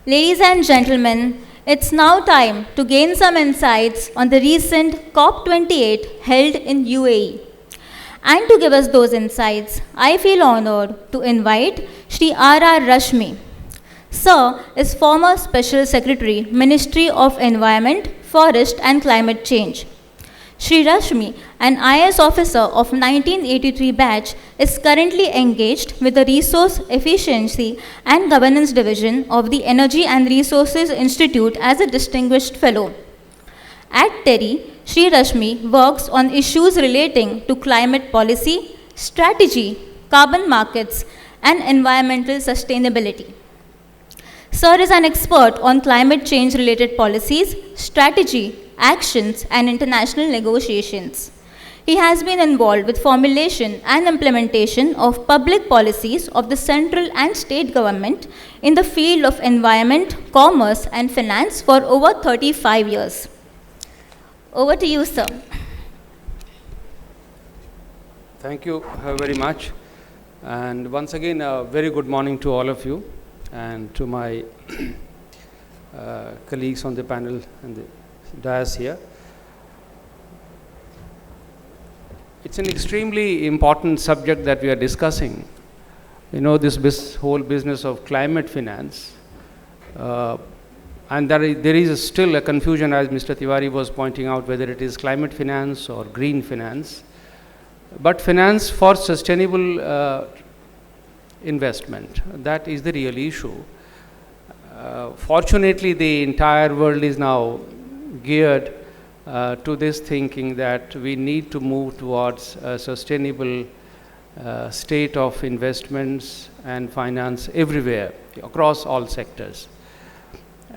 Ladies and gentlemen, it's now time to gain some insights on the recent COP28 held in UAE. And to give us those insights, I feel honored to invite Shri R.R. Rashmi. Sir is former Special Secretary, Ministry of Environment, Forest and Climate Change. Shri Rashmi, an IAS officer of 1983 batch, is currently engaged with the Resource Efficiency and Governance Division of the Energy and Resources Institute as a Distinguished Fellow. At TERI, Shri Rashmi works on issues relating to climate policy, strategy, carbon markets, and environmental sustainability. Sir is an expert on climate change related policies, strategy, actions, and international negotiations. He has been involved with formulation and implementation of public policies of the central and state government in the field of environment, commerce, and finance for over 35 years. Over to you, sir. Thank you very much. And once again, a very good morning to all of you and to my colleagues on the panel and the dais here. It's an extremely important subject that we are discussing. You know, this whole business of climate finance. And there is still a confusion, as Mr. Tiwari was pointing out, whether it is climate finance or green finance. But finance for sustainable investment, that is the real issue. Fortunately, the entire world is now geared to this thinking that we need to move towards a sustainable state of investments and finance everywhere, across all sectors.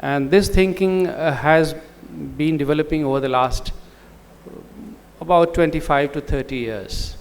And this thinking has been developing over the last about 25 to 30 years.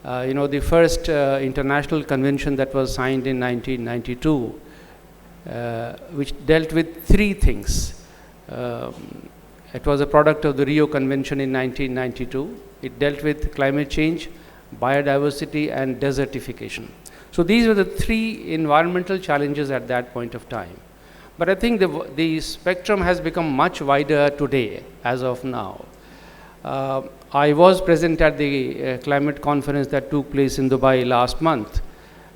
You know, the first international convention that was signed in 1992, which dealt with three things. It was a product of the Rio Convention in 1992. It dealt with climate change, biodiversity, and desertification. So these were the three environmental challenges at that point of time. But I think the spectrum has become much wider today, as of now. I was present at the climate conference that took place in Dubai last month,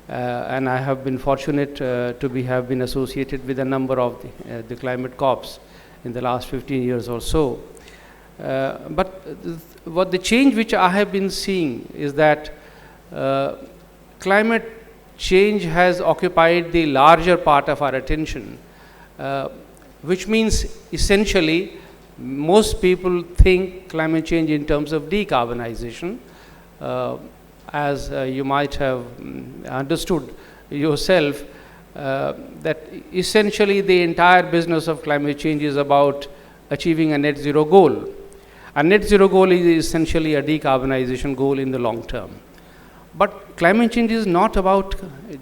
and I have been fortunate to have been associated with a number of the climate COPs in the last 15 years or so. But what the change which I have been seeing is that climate change has occupied the larger part of our attention, which means essentially most people think climate change in terms of decarbonization, as you might have understood yourself, that essentially the entire business of climate change is about achieving a net zero goal. A net zero goal is essentially a decarbonization goal in the long term. But climate change is not about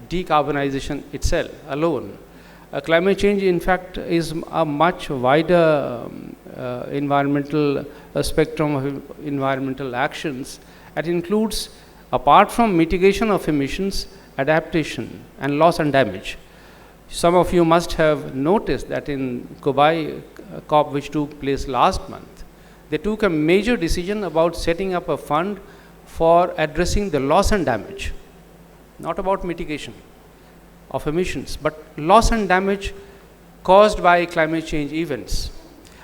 decarbonization itself alone. Climate change, in fact, is a much wider environmental spectrum of environmental actions. It includes, apart from mitigation of emissions, adaptation and loss and damage. Some of you must have noticed that in Dubai COP, which took place last month, they took a major decision about setting up a fund for addressing the loss and damage, not about mitigation of emissions, but loss and damage caused by climate change events.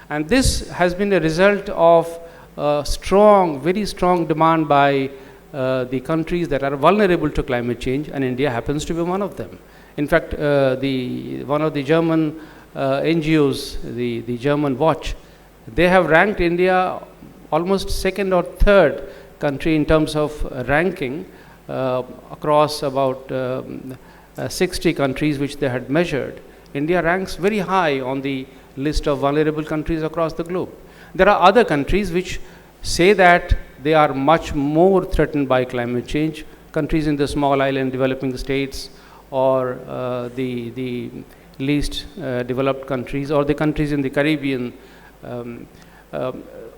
And this has been a result of very strong demand by the countries that are vulnerable to climate change, and India happens to be one of them. In fact, one of the German NGOs, the German Watch, they have ranked India almost second or third country in terms of ranking across about 60 countries which they had measured. India ranks very high on the list of vulnerable countries across the globe. There are other countries which say that they are much more threatened by climate change, countries in the small island developing states, or the least developed countries, or the countries in the Caribbean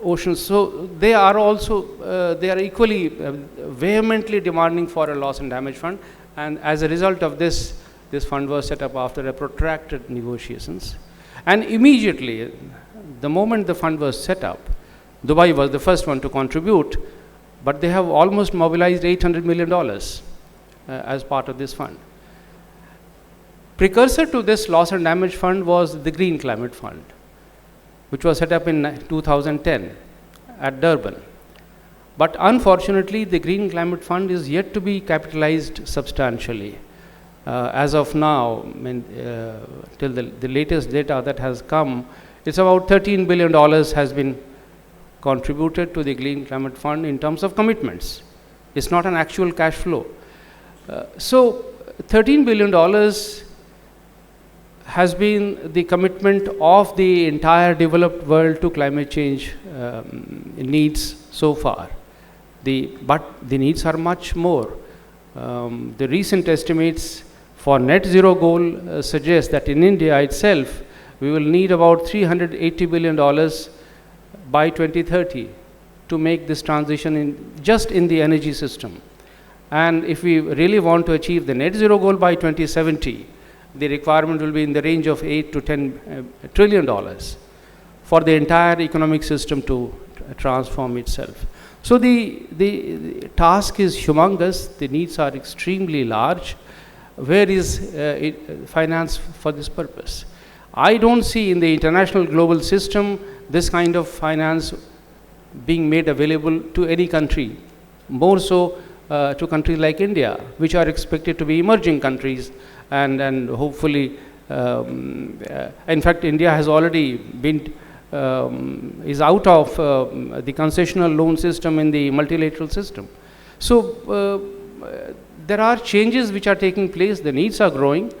ocean. So they are also, they are equally vehemently demanding for a loss and damage fund. And as a result of this, This fund was set up after a protracted negotiations. And immediately, the moment the fund was set up, Dubai was the first one to contribute, but they have almost mobilized $800 million as part of this fund. Precursor to this loss and damage fund was the Green Climate Fund, which was set up in 2010 at Durban. But unfortunately, the Green Climate Fund is yet to be capitalized substantially. As of now, till the latest data that has come, it's about $13 billion has been contributed to the Green Climate Fund in terms of commitments. It's not an actual cash flow. So $13 billion has been the commitment of the entire developed world to climate change needs so far. But the needs are much more. The recent estimates for net zero goal suggest that in India itself, we will need about $380 billion by 2030 to make this transition just in the energy system. And if we really want to achieve the net zero goal by 2070, the requirement will be in the range of $8 to $10 trillion for the entire economic system to transform itself. So the task is humongous, the needs are extremely large. Where is finance for this purpose? I don't see in the international global system this kind of finance being made available to any country, more so to countries like India, which are expected to be emerging countries, and hopefully, in fact, India has already been is out of the concessional loan system in the multilateral system. So there are changes which are taking place, the needs are growing,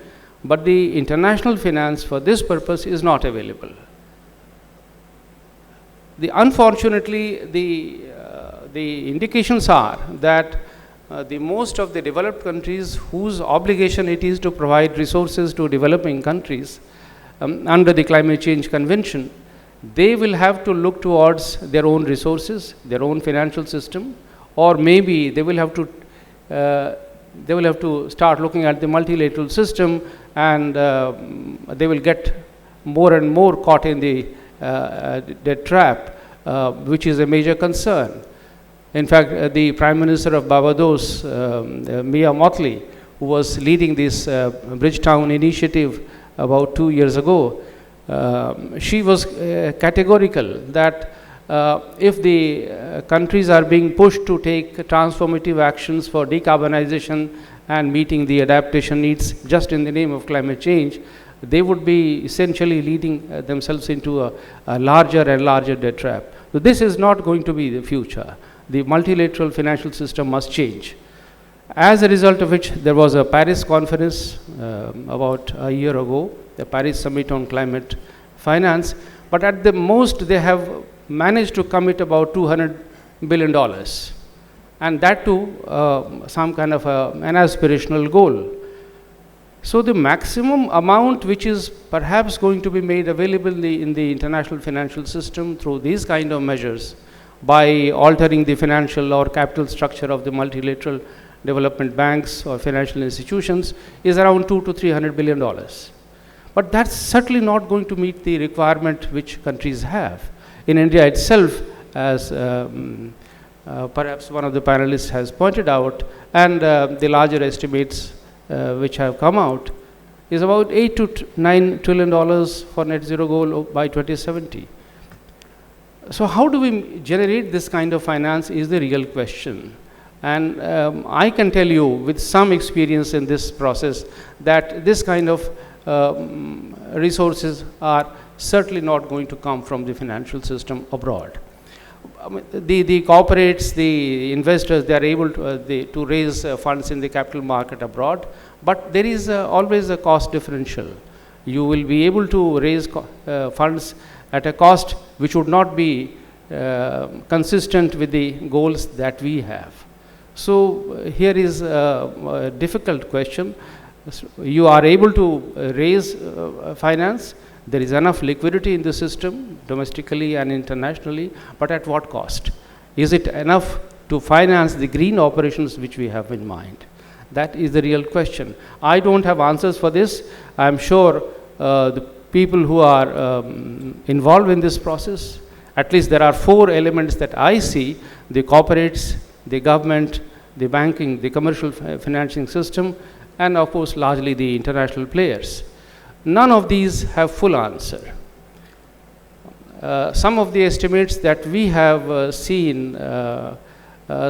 but the international finance for this purpose is not available. Unfortunately, the indications are that the most of the developed countries whose obligation it is to provide resources to developing countries under the Climate Change Convention, they will have to look towards their own resources, their own financial system, or maybe they will have to start looking at the multilateral system, and they will get more and more caught in the trap, which is a major concern. In fact, the Prime Minister of Barbados, Mia Mottley, who was leading this Bridgetown initiative about 2 years ago, she was categorical that if the countries are being pushed to take transformative actions for decarbonization and meeting the adaptation needs just in the name of climate change, they would be essentially leading themselves into a larger and larger debt trap. So this is not going to be the future. The multilateral financial system must change. As a result of which, there was a Paris conference about a year ago, the Paris Summit on Climate Finance, but at the most they have managed to commit about $200 billion, and that too some kind of an aspirational goal. So the maximum amount which is perhaps going to be made available in the international financial system through these kind of measures, by altering the financial or capital structure of the multilateral development banks or financial institutions, is around $200 to $300 billion. But that's certainly not going to meet the requirement which countries have. In India itself, as perhaps one of the panelists has pointed out, and the larger estimates which have come out, is about $8 to $9 trillion for net zero goal by 2070. So how do we generate this kind of finance is the real question. And I can tell you with some experience in this process that this kind of resources are certainly not going to come from the financial system abroad. The corporates, the investors, they are able to raise funds in the capital market abroad, but there is always a cost differential. You will be able to raise funds at a cost which would not be consistent with the goals that we have. So here is a difficult question. You are able to raise finance. There is enough liquidity in the system, domestically and internationally, but at what cost? Is it enough to finance the green operations which we have in mind? That is the real question. I don't have answers for this. I'm sure the people who are involved in this process, at least there are 4 elements that I see: the corporates, the government, the banking, the commercial financing system, and of course largely the international players. None of these have full answer. Some of the estimates that we have seen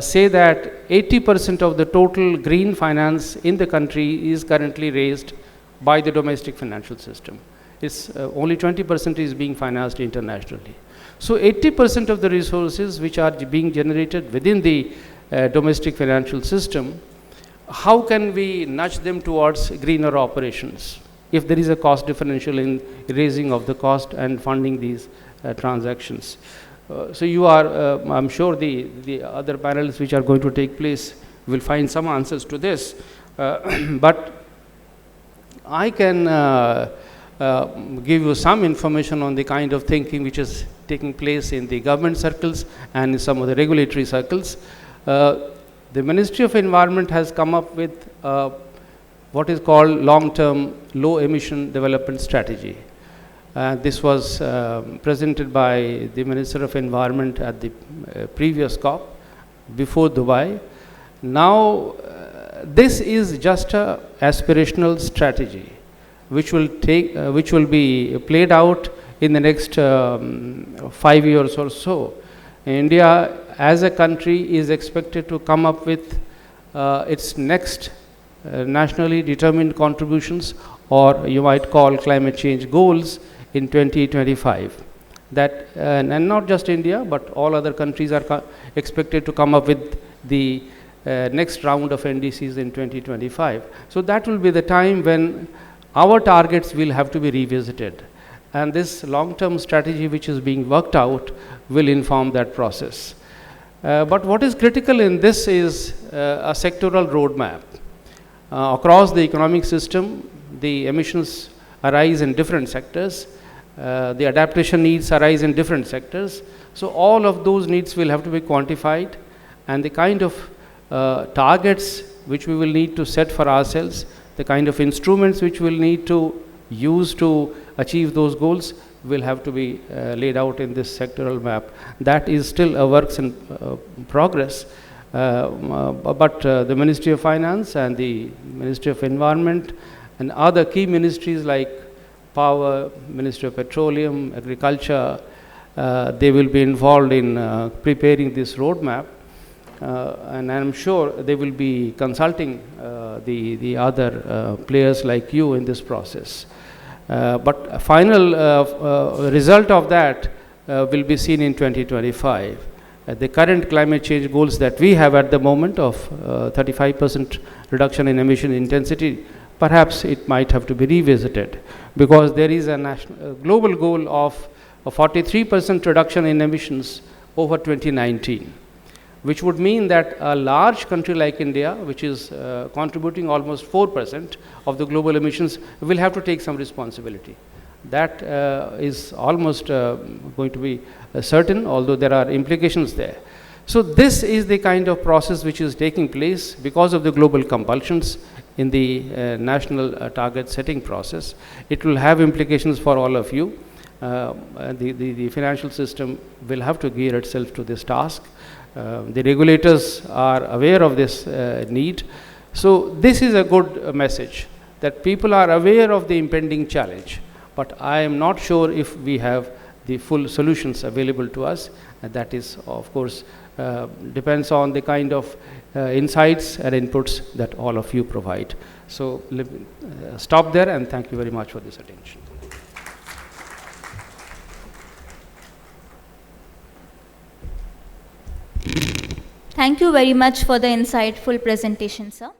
say that 80% of the total green finance in the country is currently raised by the domestic financial system. It's only 20% is being financed internationally. So 80% of the resources which are being generated within the domestic financial system, how can we nudge them towards greener operations if there is a cost differential in raising of the cost and funding these transactions? So you are, I'm sure the other panels which are going to take place will find some answers to this. But I can give you some information on the kind of thinking which is taking place in the government circles and in some of the regulatory circles. The Ministry of Environment has come up with what is called long-term low emission development strategy. This was presented by the Minister of Environment at the previous COP before Dubai. Now, this is just an aspirational strategy which will be played out in the next 5 years or so. India as a country is expected to come up with its next nationally determined contributions, or you might call climate change goals, in 2025. That and not just India, but all other countries are expected to come up with the next round of NDCs in 2025. So that will be the time when our targets will have to be revisited, and this long-term strategy which is being worked out will inform that process. But what is critical in this is a sectoral roadmap. Across the economic system, the emissions arise in different sectors. The adaptation needs arise in different sectors. So all of those needs will have to be quantified, and the kind of targets which we will need to set for ourselves, the kind of instruments which we'll need to use to achieve those goals will have to be laid out in this sectoral map. That is still a work in progress. But the Ministry of Finance and the Ministry of Environment and other key ministries like Power, Ministry of Petroleum, Agriculture, they will be involved in preparing this roadmap, and I'm sure they will be consulting the other players like you in this process. But a final result of that will be seen in 2025. The current climate change goals that we have at the moment of 35% reduction in emission intensity, perhaps it might have to be revisited, because there is a global goal of a 43% reduction in emissions over 2019, which would mean that a large country like India, which is contributing almost 4% of the global emissions, will have to take some responsibility. That is almost going to be certain, although there are implications there. So this is the kind of process which is taking place because of the global compulsions in the national target setting process. It will have implications for all of you. The financial system will have to gear itself to this task. The regulators are aware of this need. So this is a good message, that people are aware of the impending challenge, but I am not sure if we have the full solutions available to us, and that is, of course, depends on the kind of insights and inputs that all of you provide. So let me stop there, and thank you very much for this attention. Thank you very much for the insightful presentation, sir.